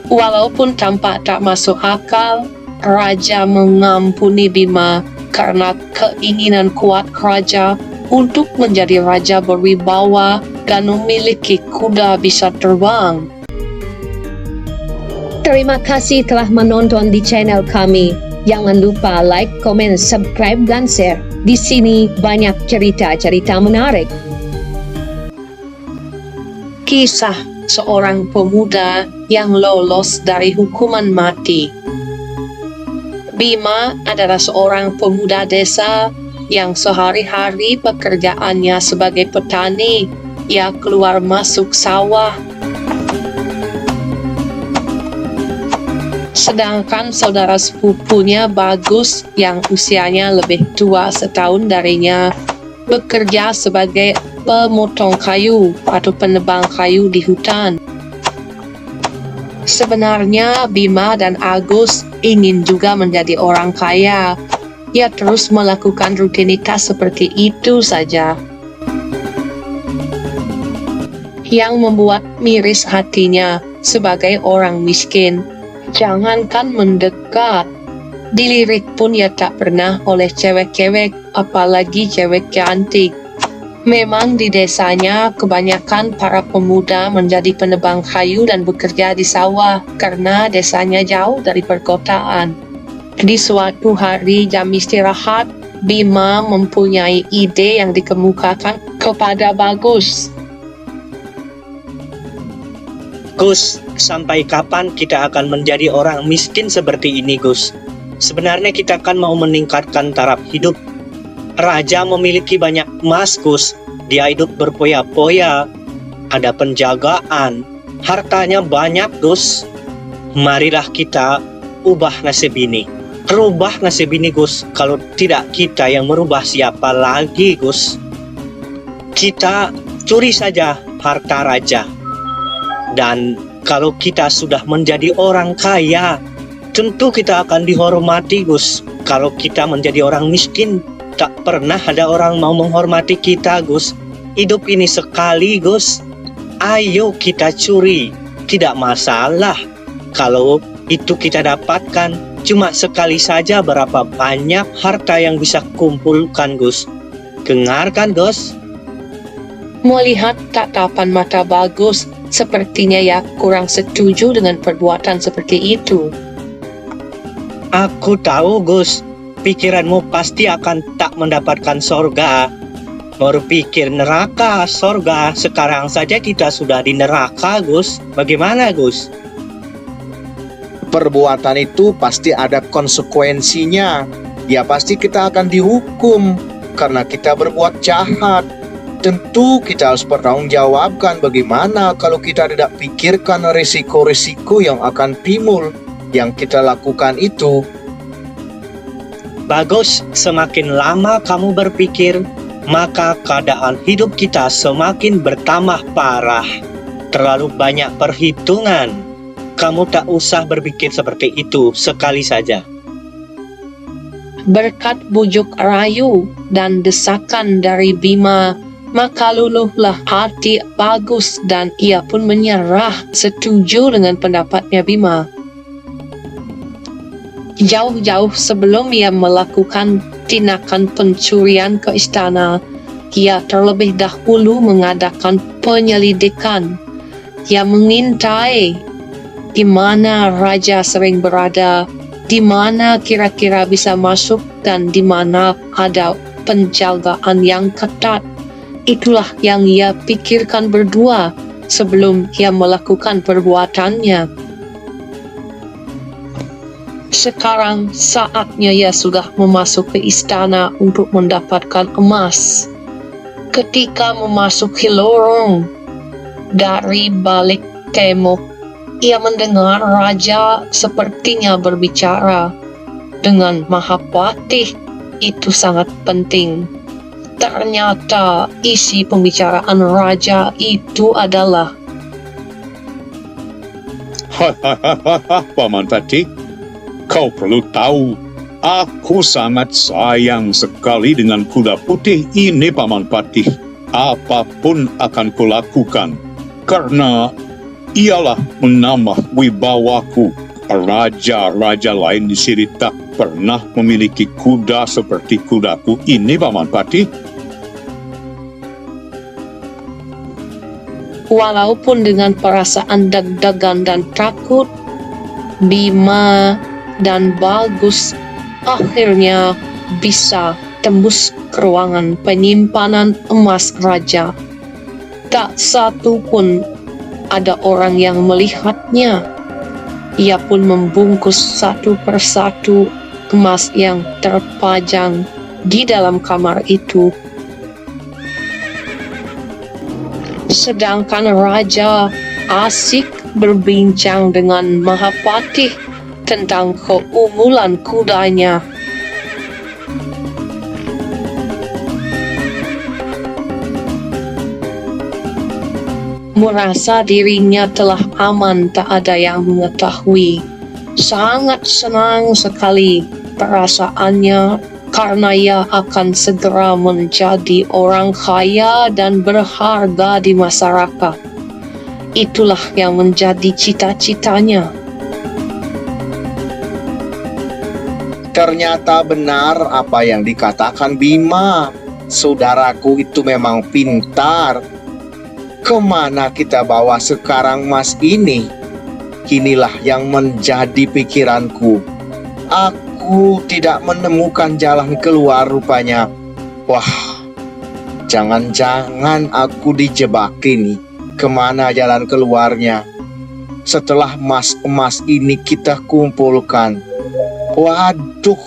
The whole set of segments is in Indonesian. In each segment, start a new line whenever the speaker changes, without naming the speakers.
Walaupun tampak tak masuk akal, Raja mengampuni Bima karena keinginan kuat raja untuk menjadi raja berwibawa dan memiliki kuda bisa terbang.
Terima kasih telah menonton di channel kami. Jangan lupa like, komen, subscribe, dan share. Di sini banyak cerita-cerita menarik.
Kisah seorang pemuda yang lolos dari hukuman mati. Bima adalah seorang pemuda desa yang sehari-hari pekerjaannya sebagai petani. Ia keluar masuk sawah. Sedangkan saudara sepupunya Bagus yang usianya lebih tua setahun darinya bekerja sebagai pemotong kayu atau penebang kayu di hutan. Sebenarnya Bima dan Agus ingin juga menjadi orang kaya. Ia terus melakukan rutinitas seperti itu saja. Yang membuat miris hatinya sebagai orang miskin. Jangankan mendekat, dilirik pun ia tak pernah oleh cewek-cewek, apalagi cewek cantik. Memang di desanya kebanyakan para pemuda menjadi penebang kayu dan bekerja di sawah karena desanya jauh dari perkotaan. Di suatu hari jam istirahat, Bima mempunyai ide yang dikemukakan kepada Bagus.
Gus, sampai kapan kita akan menjadi orang miskin seperti ini, Gus? Sebenarnya kita kan mau meningkatkan taraf hidup. Raja memiliki banyak emas, Gus. Dia hidup berpoya-poya. Ada penjagaan. Hartanya banyak, Gus. Marilah kita ubah nasib ini. Rubah nasib ini, Gus. Kalau tidak kita yang merubah, siapa lagi, Gus? Kita curi saja harta raja. Dan kalau kita sudah menjadi orang kaya, tentu kita akan dihormati, Gus. Kalau kita menjadi orang miskin, tak pernah ada orang mau menghormati kita, Gus. Hidup ini sekali, Gus. Ayo kita curi. Tidak masalah. Kalau itu kita dapatkan, cuma sekali saja berapa banyak harta yang bisa kumpulkan, Gus. Dengarkan, Gus.
Melihat tatapan mata Bagus, sepertinya ia kurang setuju dengan perbuatan seperti itu.
Aku tahu, Gus. Pikiranmu pasti akan tak mendapatkan sorga. Berpikir neraka, sorga. Sekarang saja kita sudah di neraka, Gus. Bagaimana, Gus?
Perbuatan itu pasti ada konsekuensinya. Ya pasti kita akan dihukum karena kita berbuat jahat. Tentu kita harus bertanggungjawabkan bagaimana kalau kita tidak pikirkan risiko-risiko yang akan timbul yang kita lakukan itu.
Bagus, semakin lama kamu berpikir, maka keadaan hidup kita semakin bertambah parah. Terlalu banyak perhitungan. Kamu tak usah berpikir seperti itu sekali saja.
Berkat bujuk rayu dan desakan dari Bima, maka luluhlah hati Bagus dan ia pun menyerah setuju dengan pendapatnya Bima. Jauh-jauh sebelum ia melakukan tindakan pencurian ke istana, ia terlebih dahulu mengadakan penyelidikan. Ia mengintai di mana raja sering berada, di mana kira-kira bisa masuk dan di mana ada penjagaan yang ketat. Itulah yang ia pikirkan berdua sebelum ia melakukan perbuatannya. Sekarang saatnya ia sudah memasuki istana untuk mendapatkan emas. Ketika memasuki lorong dari balik tembok, ia mendengar raja sepertinya berbicara dengan Mahapatih. Itu sangat penting. Ternyata isi pembicaraan raja itu adalah,
Hahaha, Paman Patih, kau perlu tahu, aku sangat sayang sekali dengan kuda putih ini, Paman Patih. Apapun akan kulakukan, karena ialah menambah wibawaku. Raja-raja lain di sini tak pernah memiliki kuda seperti kudaku ini, Paman Patih.
Walaupun dengan perasaan deg-degan dan takut, Bima dan Bagus akhirnya bisa tembus ke ruangan penyimpanan emas raja. Tak satu pun ada orang yang melihatnya. Ia pun membungkus satu persatu emas yang terpajang di dalam kamar itu. Sedangkan raja asik berbincang dengan Mahapatih tentang keunggulan kudanya. Merasa dirinya telah aman, tak ada yang mengetahui. Sangat senang sekali perasaannya karena ia akan segera menjadi orang kaya dan berharga di masyarakat. Itulah yang menjadi cita-citanya.
Ternyata benar apa yang dikatakan Bima. Saudaraku itu memang pintar. Kemana kita bawa sekarang emas ini? Inilah yang menjadi pikiranku. Aku tidak menemukan jalan keluar rupanya. Wah, jangan-jangan aku dijebak ini. Kemana jalan keluarnya? Setelah emas-emas ini kita kumpulkan. Waduh.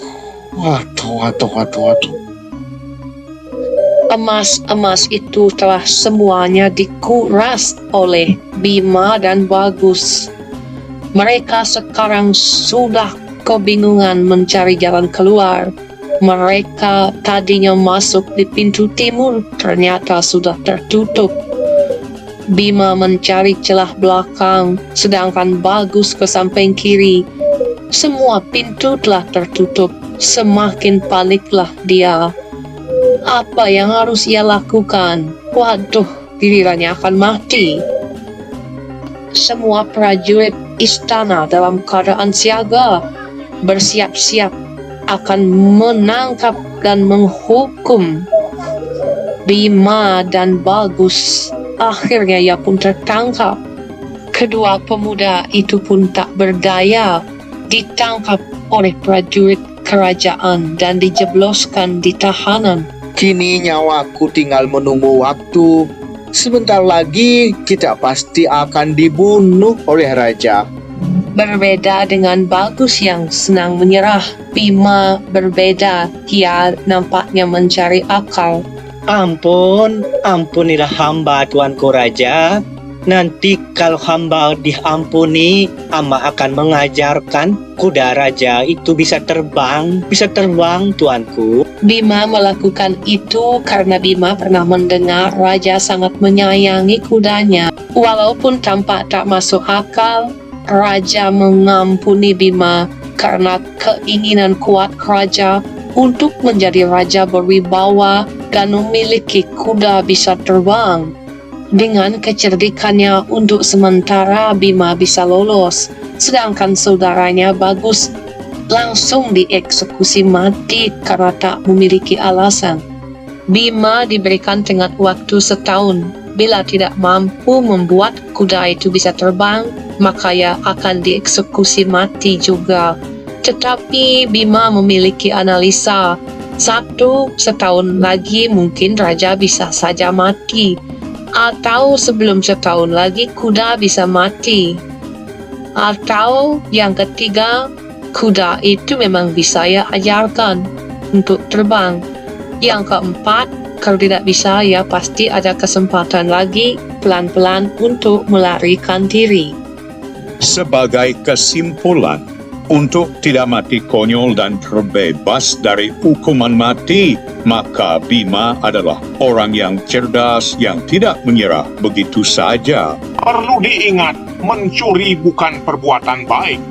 Emas-emas itu telah semuanya dikuras oleh Bima dan Bagus. Mereka sekarang sudah kebingungan mencari jalan keluar. Mereka tadinya masuk di pintu timur, ternyata sudah tertutup. Bima mencari celah belakang, sedangkan Bagus ke samping kiri. Semua pintu telah tertutup. Semakin paniklah dia. Apa yang harus ia lakukan? Waduh, gilirannya akan mati. Semua prajurit istana dalam keadaan siaga, bersiap-siap akan menangkap dan menghukum Bima dan Bagus. Akhirnya ia pun tertangkap. Kedua pemuda itu pun tak berdaya, ditangkap oleh prajurit kerajaan dan dijebloskan di tahanan.
Kini nyawaku tinggal menunggu waktu. Sebentar lagi kita pasti akan dibunuh oleh raja.
Berbeda dengan Bagus yang senang menyerah, Bima berbeda. Ia nampaknya mencari akal.
Ampunilah hamba tuanku raja. Nanti kalau hamba diampuni, Ama akan mengajarkan kuda raja itu bisa terbang tuanku.
Bima melakukan itu karena Bima pernah mendengar raja sangat menyayangi kudanya. Walaupun tampak tak masuk akal, raja mengampuni Bima karena keinginan kuat raja untuk menjadi raja berwibawa dan memiliki kuda bisa terbang. Dengan kecerdikannya untuk sementara Bima bisa lolos, sedangkan saudaranya Bagus langsung dieksekusi mati karena tak memiliki alasan. Bima diberikan tenggat waktu setahun. Bila tidak mampu membuat kuda itu bisa terbang, maka ia akan dieksekusi mati juga. Tetapi Bima memiliki analisa, setahun lagi mungkin raja bisa saja mati. Atau sebelum setahun lagi kuda bisa mati. Atau yang ketiga, kuda itu memang bisa ya ajarkan untuk terbang. Yang keempat, kalau tidak bisa ya pasti ada kesempatan lagi pelan-pelan untuk melarikan diri.
Sebagai kesimpulan, untuk tidak mati konyol dan terbebas dari hukuman mati, maka Bima adalah orang yang cerdas yang tidak menyerah begitu saja.
Perlu diingat, mencuri bukan perbuatan baik.